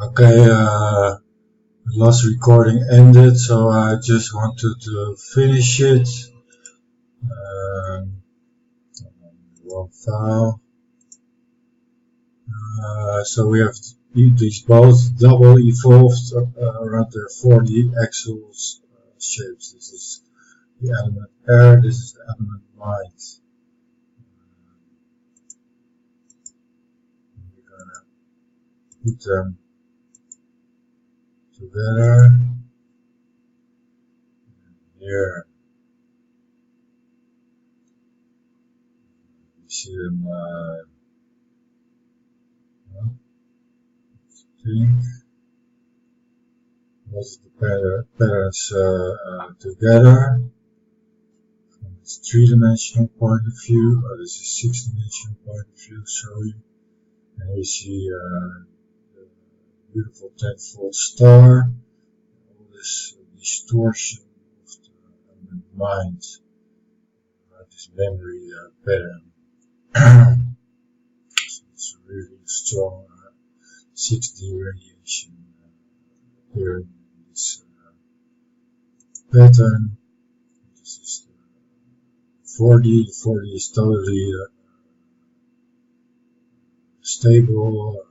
Okay, last recording ended, so I just wanted to finish it. One file. So we have these both double evolved around their 4D axial shapes. This is the element air, this is the element mind. We're gonna put them together. Here you see them think most of the patterns together from this three-dimensional point of view, or this is six-dimensional point of view, sorry. And you see the beautiful tenfold star, all this distortion of the mind, this memory pattern. So it's a really strong 6D radiation appearing in this pattern. This is the 4D. The 4D is totally stable.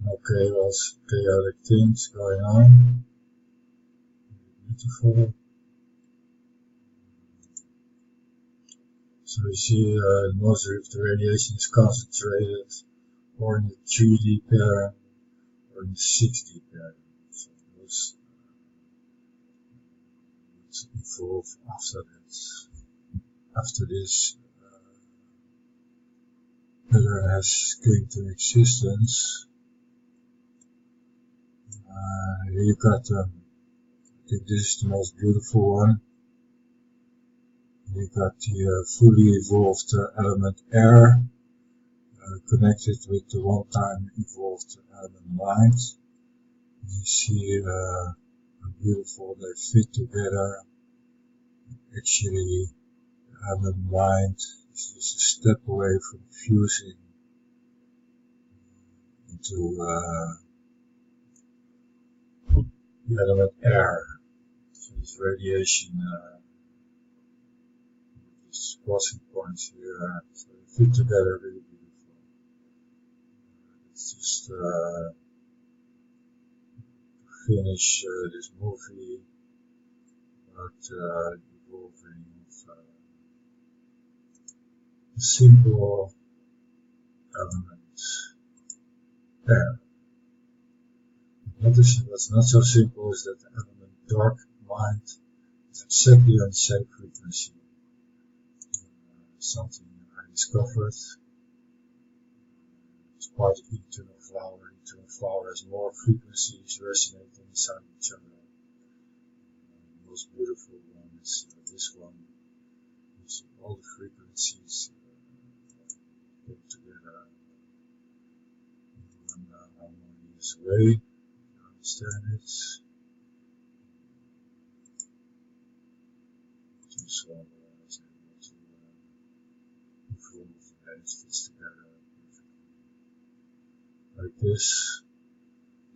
No chaotic things going on. Beautiful. So you see most of the radiation is concentrated or in the 3D pattern or in the 6D pattern. So those evolve after that. After this pattern has came to existence. Here you got, I think this is the most beautiful one. You got the fully evolved element air connected with the one-time evolved element mind. You see how beautiful they fit together. Actually, element mind is just a step away from fusing into the element air. So this radiation, these crossing points here, so they fit together really beautiful. It's just finish this movie about evolving of a simple element air. Notice what's not so simple is that the element dark mind is exactly on the same frequency. Something I discovered. It's part of the eternal flower. The eternal flower has more frequencies resonating inside each other. The most beautiful one is this one. You see all the frequencies put together. One harmony is away. You understand it. This one is able to evolve and it fits together perfectly. Like this.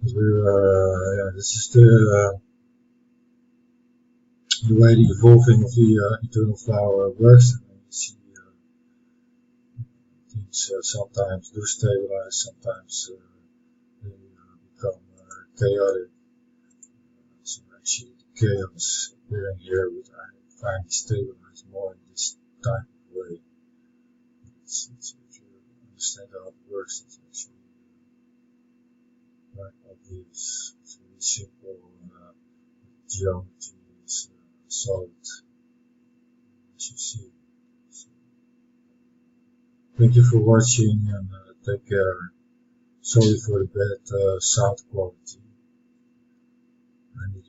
This is the way the evolving of the eternal flower works. And you see things sometimes do stabilize, sometimes they become chaotic. So actually the chaos appearing here would finally stabilize more in this type of way. If you understand how it works, it's actually quite obvious. It's really simple. Geometry is solid, as you see. So, thank you for watching and take care. Sorry for the bad sound quality. I need